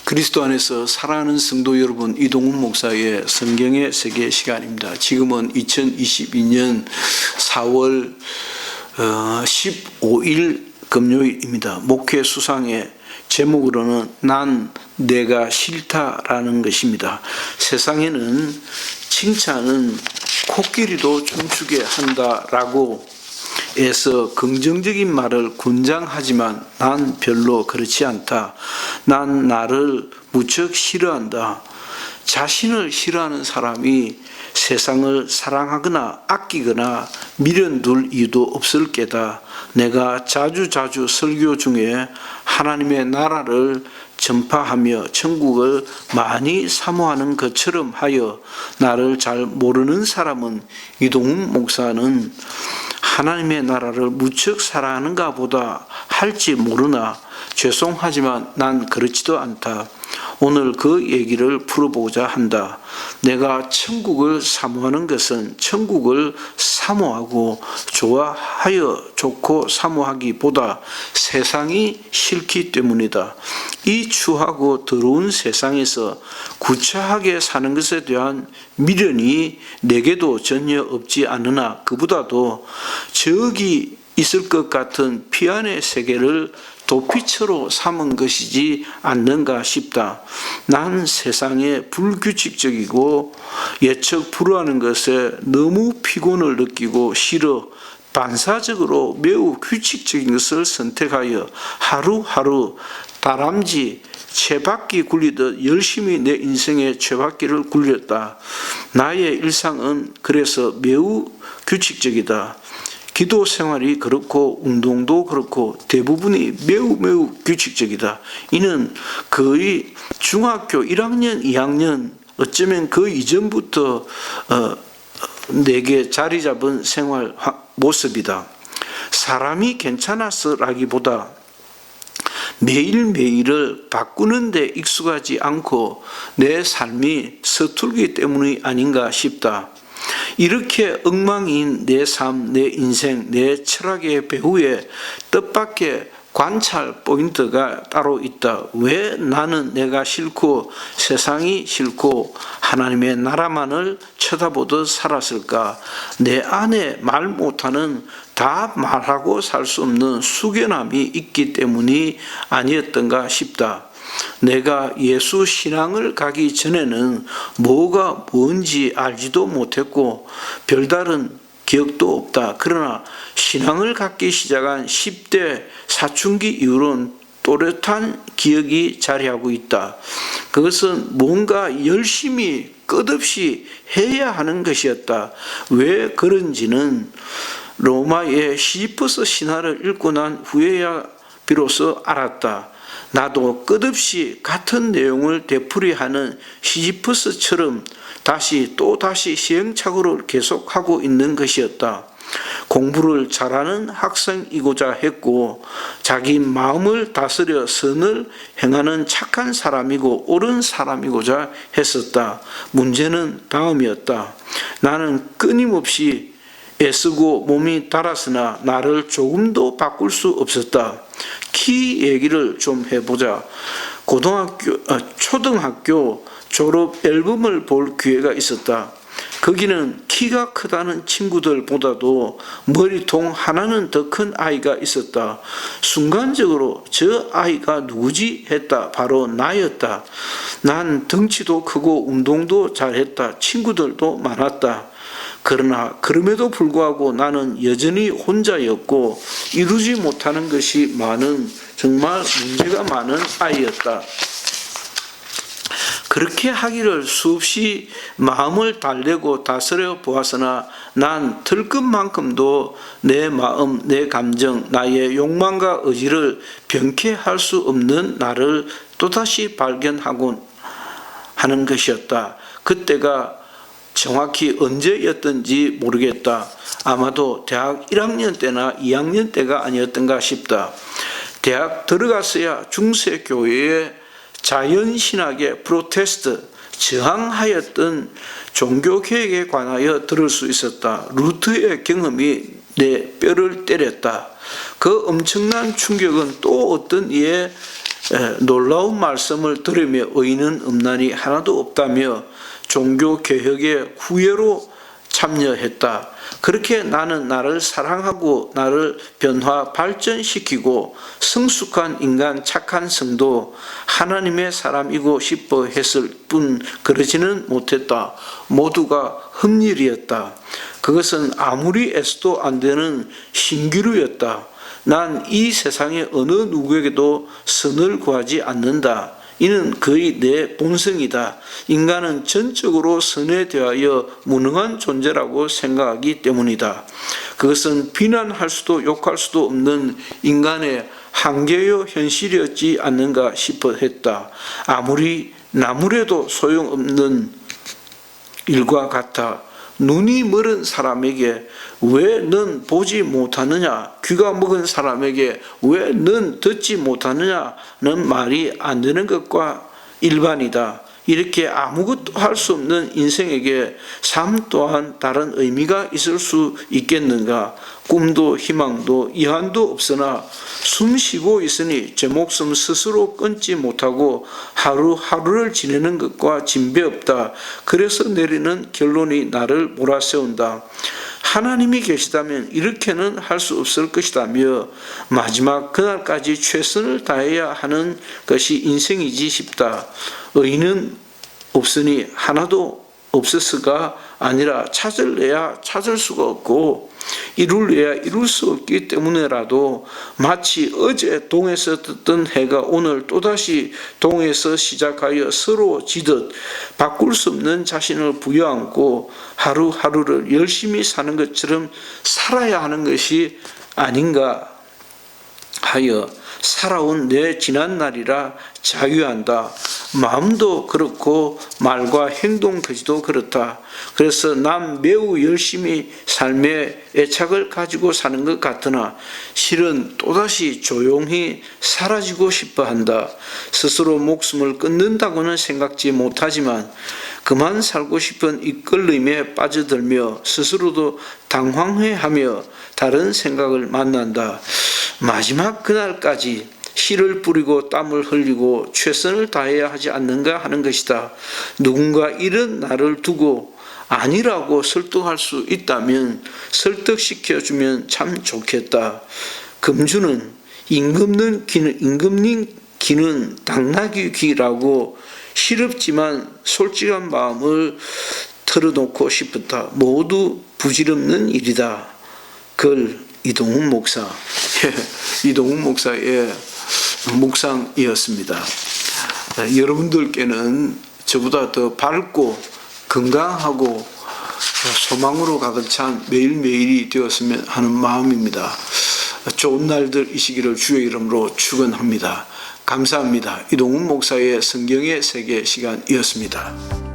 그리스도 안에서 사랑하는 성도 여러분, 이동훈 목사의 성경의 세계 시간입니다. 지금은 2022년 4월 15일 금요일입니다. 목회 수상의 제목으로는 난 내가 싫다라는 것입니다. 세상에는 칭찬은 코끼리도 춤추게 한다라고 해서 긍정적인 말을 권장하지만 난 별로 그렇지 않다. 난 나를 무척 싫어한다. 자신을 싫어하는 사람이 세상을 사랑하거나 아끼거나 미련둘 이유도 없을 게다. 내가 자주 설교 중에 하나님의 나라를 전파하며 천국을 많이 사모하는 것처럼 하여 나를 잘 모르는 사람은 이동훈 목사는 하나님의 나라를 무척 사랑하는가 보다 할지 모르나 죄송하지만 난 그렇지도 않다. 오늘 그 얘기를 풀어보고자 한다. 내가 천국을 사모하는 것은 천국을 사모하고 좋아하여 좋고 사모하기보다 세상이 싫기 때문이다. 이 추하고 더러운 세상에서 구차하게 사는 것에 대한 미련이 내게도 전혀 없지 않으나 그보다도 저기 있을 것 같은 피안의 세계를 도피처로 삼은 것이지 않는가 싶다. 난 세상에 불규칙적이고 예측 불허하는 것에 너무 피곤을 느끼고 싫어 반사적으로 매우 규칙적인 것을 선택하여 하루하루 다람쥐 쳇바퀴 굴리듯 열심히 내 인생의 쳇바퀴를 굴렸다. 나의 일상은 그래서 매우 규칙적이다. 기도 생활이 그렇고 운동도 그렇고 대부분이 매우 규칙적이다. 이는 거의 중학교 1학년, 2학년 어쩌면 그 이전부터 내게 자리 잡은 생활 모습이다. 사람이 괜찮아서라기보다 매일매일을 바꾸는 데 익숙하지 않고 내 삶이 서툴기 때문이 아닌가 싶다. 이렇게 엉망인 내 삶, 내 인생, 내 철학의 배후에 뜻밖의 관찰 포인트가 따로 있다. 왜 나는 내가 싫고 세상이 싫고 하나님의 나라만을 쳐다보듯 살았을까? 내 안에 말 못하는 다 말하고 살 수 없는 숙연함이 있기 때문이 아니었던가 싶다. 내가 예수 신앙을 가기 전에는 뭐가 뭔지 알지도 못했고 별다른 기억도 없다. 그러나 신앙을 갖기 시작한 10대 사춘기 이후로는 또렷한 기억이 자리하고 있다. 그것은 뭔가 열심히 끝없이 해야 하는 것이었다. 왜 그런지는 로마의 시지퍼스 신화를 읽고 난 후에야 비로소 알았다. 나도 끝없이 같은 내용을 되풀이하는 시지퍼스처럼 다시 시행착오를 계속하고 있는 것이었다. 공부를 잘하는 학생이고자 했고 자기 마음을 다스려 선을 행하는 착한 사람이고 옳은 사람이고자 했었다. 문제는 다음이었다. 나는 끊임없이 애쓰고 몸이 달았으나 나를 조금도 바꿀 수 없었다. 키 얘기를 좀 해보자. 초등학교 졸업 앨범을 볼 기회가 있었다. 거기는 키가 크다는 친구들보다도 머리통 하나는 더 큰 아이가 있었다. 순간적으로 저 아이가 누구지 했다. 바로 나였다. 난 덩치도 크고 운동도 잘했다. 친구들도 많았다. 그러나 그럼에도 불구하고 나는 여전히 혼자였고 이루지 못하는 것이 많은 정말 문제가 많은 아이였다. 그렇게 하기를 수없이 마음을 달래고 다스려 보았으나 난 털끝만큼도 내 마음, 내 감정, 나의 욕망과 의지를 병쾌할 수 없는 나를 또다시 발견하곤 하는 것이었다. 그때가 정확히 언제였던지 모르겠다. 아마도 대학 1학년 때나 2학년 때가 아니었던가 싶다. 대학 들어갔어야 중세교회의 자연신학의 프로테스트, 저항하였던 종교개혁에 관하여 들을 수 있었다. 루트의 경험이 내 뼈를 때렸다. 그 엄청난 충격은 또 어떤 이의 놀라운 말씀을 들으며 의인은 없나니 하나도 없다며 종교 개혁의 후예로 참여했다. 그렇게 나는 나를 사랑하고 나를 변화 발전시키고 성숙한 인간 착한 성도 하나님의 사람이고 싶어 했을 뿐 그러지는 못했다. 모두가 흠일이었다. 그것은 아무리 애써도 안 되는 신기루였다. 난 이 세상의 어느 누구에게도 선을 구하지 않는다. 이는 거의 내 본성이다. 인간은 전적으로 선에 대하여 무능한 존재라고 생각하기 때문이다. 그것은 비난할 수도 욕할 수도 없는 인간의 한계요 현실이었지 않는가 싶어 했다. 아무리 나무래도 소용없는 일과 같아. 눈이 멀은 사람에게 왜 넌 보지 못하느냐? 귀가 먹은 사람에게 왜 넌 듣지 못하느냐는 말이 안 되는 것과 일반이다. 이렇게 아무것도 할 수 없는 인생에게 삶 또한 다른 의미가 있을 수 있겠는가? 꿈도 희망도 이한도 없으나 숨 쉬고 있으니 제 목숨 스스로 끊지 못하고 하루하루를 지내는 것과 진배 없다. 그래서 내리는 결론이 나를 몰아세운다. 하나님이 계시다면 이렇게는 할 수 없을 것이다며 마지막 그날까지 최선을 다해야 하는 것이 인생이지 싶다. 의인은 없으니 하나도 없었을까 아니라 찾을래야 찾을 수가 없고 이룰래야 이룰 수 없기 때문에라도 마치 어제 동에서 떴던 해가 오늘 또다시 동에서 시작하여 서로 지듯 바꿀 수 없는 자신을 부여안고 하루하루를 열심히 사는 것처럼 살아야 하는 것이 아닌가 하여 살아온 내 지난날이라 자유한다. 마음도 그렇고 말과 행동까지도 그렇다. 그래서 난 매우 열심히 삶의 애착을 가지고 사는 것 같으나 실은 또다시 조용히 사라지고 싶어 한다. 스스로 목숨을 끊는다고는 생각지 못하지만 그만 살고 싶은 이끌림에 빠져들며 스스로도 당황해하며 다른 생각을 만난다. 마지막 그날까지 씨를 뿌리고 땀을 흘리고 최선을 다해야 하지 않는가 하는 것이다. 누군가 이런 나를 두고 아니라고 설득할 수 있다면 설득시켜주면 참 좋겠다. 금주는 임금님 귀는 당나귀 귀라고 시럽지만 솔직한 마음을 털어놓고 싶었다. 모두 부질없는 일이다. 글 이동훈 목사. 이동훈 목사의 묵상이었습니다. 여러분들께는 저보다 더 밝고 건강하고 소망으로 가득 찬 매일매일이 되었으면 하는 마음입니다. 좋은 날들이시기를 주의 이름으로 축원합니다. 감사합니다. 이동훈 목사의 성경의 세계 시간이었습니다.